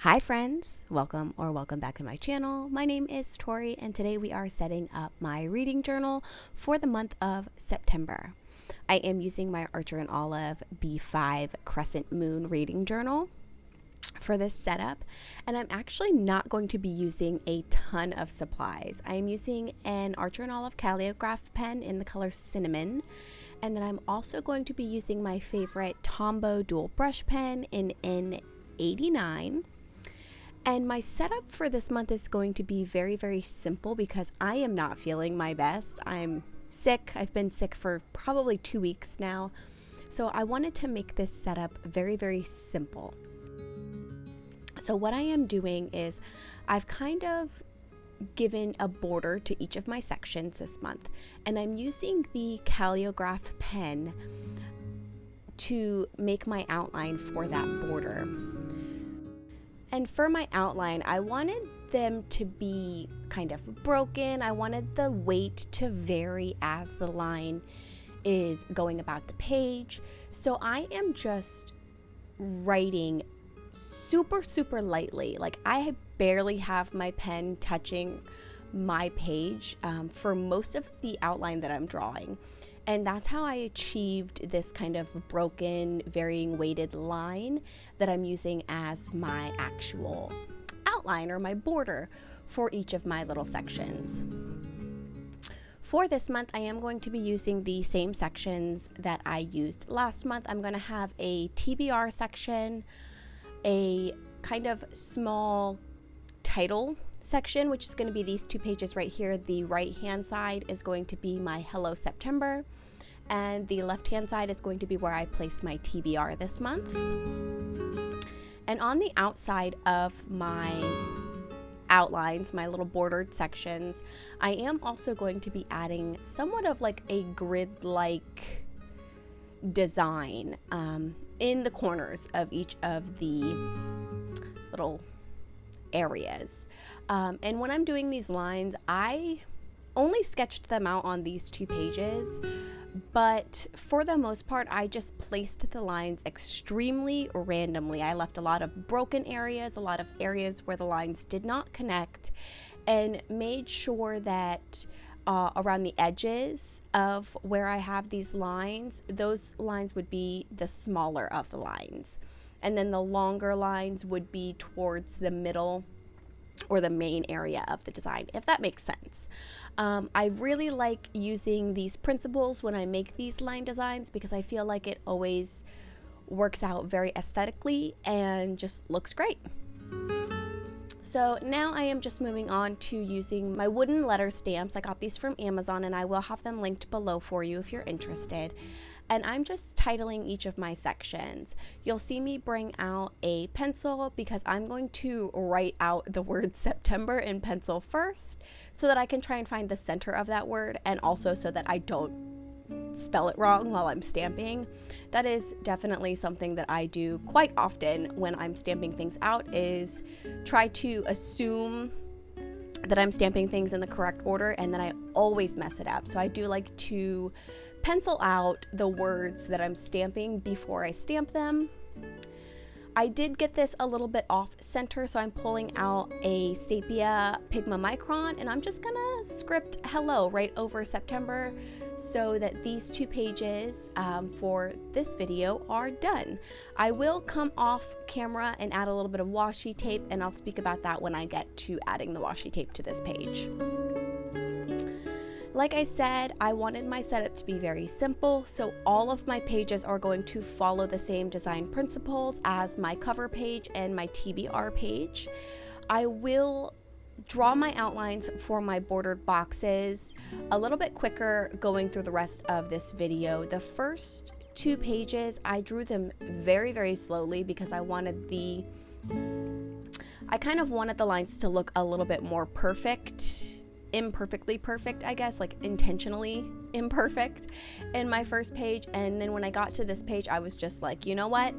Hi friends, welcome back to my channel. My name is Torey and today we are setting up my reading journal for the month of September. I am using my Archer and Olive B5 Crescent Moon reading journal for this setup, and I'm actually not going to be using a ton of supplies. I am using an Archer and Olive calligraph pen in the color Cinnamon, and then I'm also going to be using my favorite Tombow dual brush pen in N89. And my setup for this month is going to be very, very simple because I am not feeling my best. I'm sick. I've been sick for probably 2 weeks now. So I wanted to make this setup very, very simple. So what I am doing is I've kind of given a border to each of my sections this month. And I'm using the calligraph pen to make my outline for that border. And for my outline, I wanted them to be kind of broken. I wanted the weight to vary as the line is going about the page. So I am just writing super, super lightly. Like I barely have my pen touching my page for most of the outline that I'm drawing. And that's how I achieved this kind of broken, varying weighted line that I'm using as my actual outline or my border for each of my little sections. For this month, I am going to be using the same sections that I used last month. I'm going to have a TBR section, a kind of small title section, which is going to be these 2 pages right here. The right hand side is going to be my Hello September, and the left hand side is going to be where I place my TBR this month. And on the outside of my outlines, my little bordered sections, I am also going to be adding somewhat of like a grid-like design in the corners of each of the little areas. And when I'm doing these lines, I only sketched them out on these 2 pages, but for the most part, I just placed the lines extremely randomly. I left a lot of broken areas, a lot of areas where the lines did not connect, and made sure that around the edges of where I have these lines, those lines would be the smaller of the lines. And then the longer lines would be towards the middle or the main area of the design, if that makes sense. I really like using these principles when I make these line designs because I feel like it always works out very aesthetically and just looks great. So now I am just moving on to using my wooden letter stamps. I got these from Amazon and I will have them linked below for you if you're interested. And I'm just titling each of my sections. You'll see me bring out a pencil because I'm going to write out the word September in pencil first so that I can try and find the center of that word, and also so that I don't spell it wrong while I'm stamping. That is definitely something that I do quite often when I'm stamping things out, is try to assume that I'm stamping things in the correct order, and then I always mess it up. So I do like to pencil out the words that I'm stamping before I stamp them. I did get this a little bit off center, so I'm pulling out a Sepia Pigma Micron, and I'm just gonna script hello right over September so that these 2 pages for this video are done. I will come off camera and add a little bit of washi tape, and I'll speak about that when I get to adding the washi tape to this page. Like I said, I wanted my setup to be very simple, so all of my pages are going to follow the same design principles as my cover page and my TBR page. I will draw my outlines for my bordered boxes a little bit quicker going through the rest of this video. The first 2 pages, I drew them very, very slowly because I kind of wanted the lines to look a little bit more perfect. Imperfectly perfect, I guess, like intentionally imperfect in my first page. And then when I got to this page, I was just like, you know what?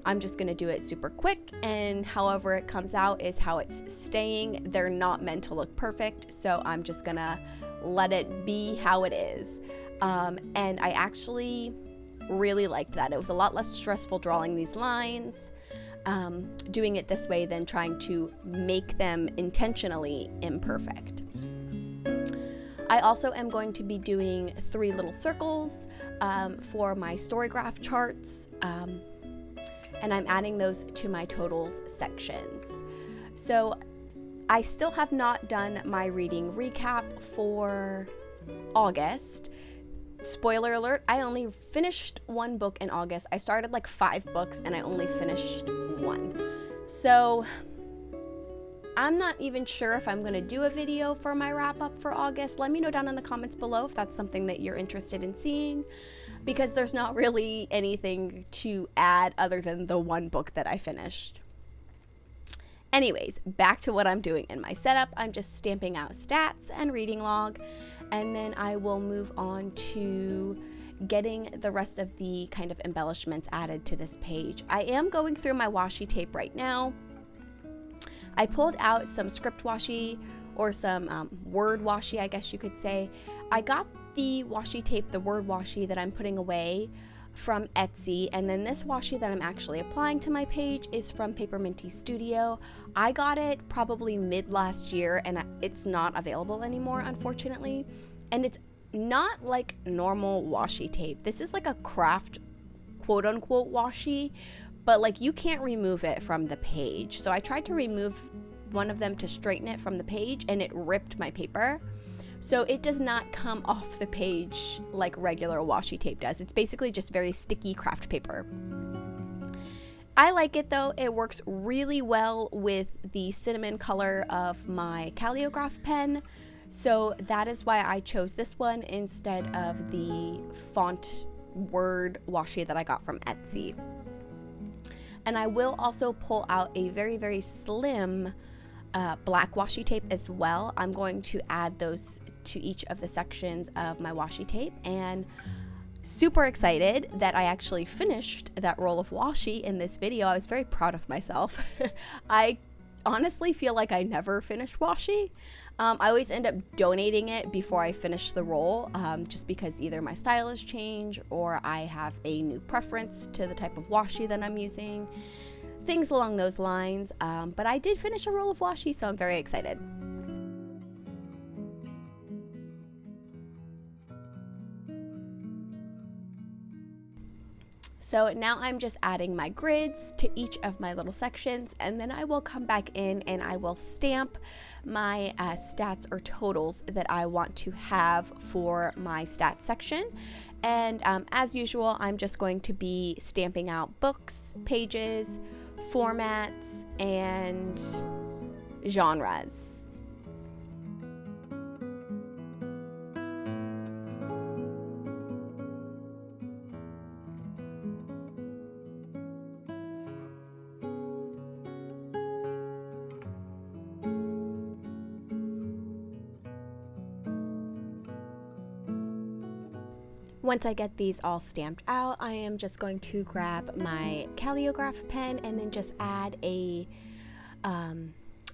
I'm just gonna do it super quick, and however it comes out is how it's staying. They're not meant to look perfect, so I'm just gonna let it be how it is. And I actually really liked that. It was a lot less stressful drawing these lines. doing it this way than trying to make them intentionally imperfect. I also am going to be doing 3 little circles for my story graph charts, and I'm adding those to my totals sections. So I still have not done my reading recap for August. Spoiler alert, I only finished 1 book in August. I started like 5 books and I only finished 1. So I'm not even sure if I'm going to do a video for my wrap up for August. Let me know down in the comments below if that's something that you're interested in seeing, because there's not really anything to add other than the 1 book that I finished. Anyways, back to what I'm doing in my setup. I'm just stamping out stats and reading log, and then I will move on to getting the rest of the kind of embellishments added to this page. I am going through my washi tape right now. I pulled out some script washi, or some word washi, I guess you could say. I got the washi tape, the word washi that I'm putting away, from Etsy, and then this washi that I'm actually applying to my page is from Paper Minty Studio. I got it probably mid last year, and it's not available anymore, unfortunately. And it's not like normal washi tape. This is like a craft quote unquote washi, but like you can't remove it from the page. So I tried to remove one of them to straighten it from the page, and it ripped my paper. So it does not come off the page like regular washi tape does. It's basically just very sticky craft paper. I like it though. It works really well with the cinnamon color of my calligraph pen. So that is why I chose this one instead of the font word washi that I got from Etsy. And I will also pull out a very, very slim black washi tape as well. I'm going to add those to each of the sections of my washi tape, and super excited that I actually finished that roll of washi in this video. I was very proud of myself. I honestly feel like I never finish washi. I always end up donating it before I finish the roll, just because either my styles change or I have a new preference to the type of washi that I'm using. Things along those lines, but I did finish a roll of washi, so I'm very excited. So now I'm just adding my grids to each of my little sections, and then I will come back in and I will stamp my stats or totals that I want to have for my stats section. And as usual, I'm just going to be stamping out books, pages, formats, and genres. Once I get these all stamped out, I am just going to grab my calligraph pen and then just add a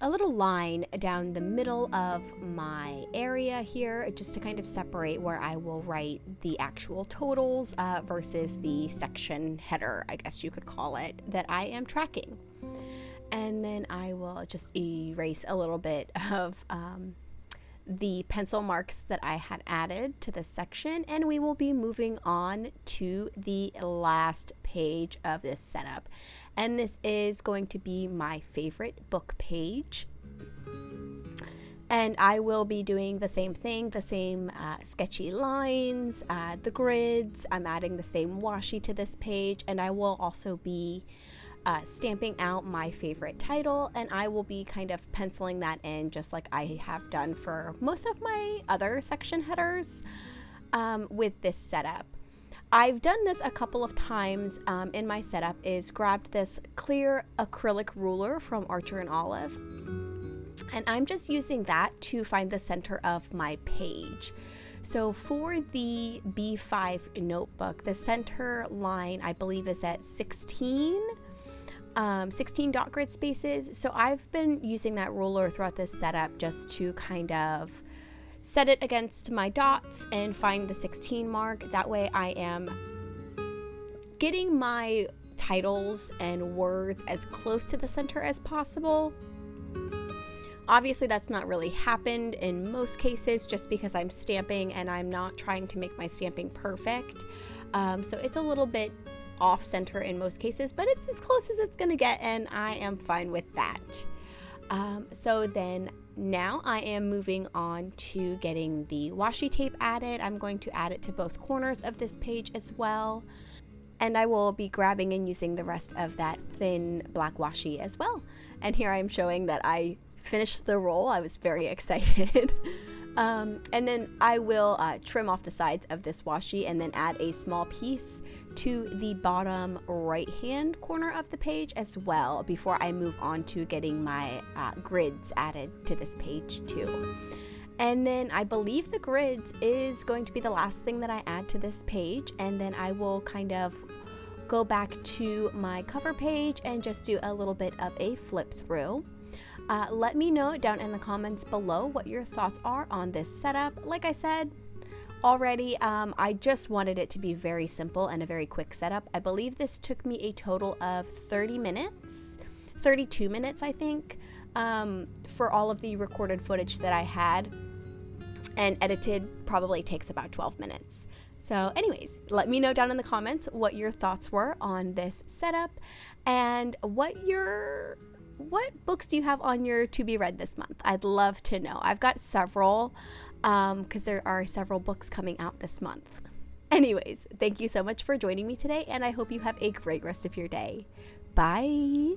little line down the middle of my area here, just to kind of separate where I will write the actual totals versus the section header, I guess you could call it, that I am tracking. And then I will just erase a little bit of the pencil marks that I had added to this section, and we will be moving on to the last page of this setup. And this is going to be my favorite book page. And I will be doing the same thing, the same sketchy lines, the grids. I'm adding the same washi to this page, and I will also be stamping out my favorite title, and I will be kind of penciling that in just like I have done for most of my other section headers with this setup. I've done this a couple of times in my setup, is grabbed this clear acrylic ruler from Archer and Olive, and I'm just using that to find the center of my page. So for the B5 notebook, the center line I believe is at 16 dot grid spaces. So I've been using that ruler throughout this setup just to kind of set it against my dots and find the 16 mark. That way I am getting my titles and words as close to the center as possible. Obviously, that's not really happened in most cases just because I'm stamping and I'm not trying to make my stamping perfect. So it's a little bit off center in most cases, but it's as close as it's gonna get, and I am fine with that. So then now I am moving on to getting the washi tape added. I'm going to add it to both corners of this page as well. And I will be grabbing and using the rest of that thin black washi as well. And here I'm showing that I finished the roll. I was very excited. And then I will trim off the sides of this washi and then add a small piece to the bottom right hand corner of the page as well before I move on to getting my grids added to this page too. And then I believe the grids is going to be the last thing that I add to this page, and then I will kind of go back to my cover page and just do a little bit of a flip through. Let me know down in the comments below what your thoughts are on this setup. Like I said already, I just wanted it to be very simple and a very quick setup. I believe this took me a total of 32 minutes, I think, for all of the recorded footage that I had, and edited probably takes about 12 minutes. So anyways, let me know down in the comments what your thoughts were on this setup, and what books do you have on your to be read this month? I'd love to know. I've got several, because there are several books coming out this month. Anyways, thank you so much for joining me today, and I hope you have a great rest of your day. Bye!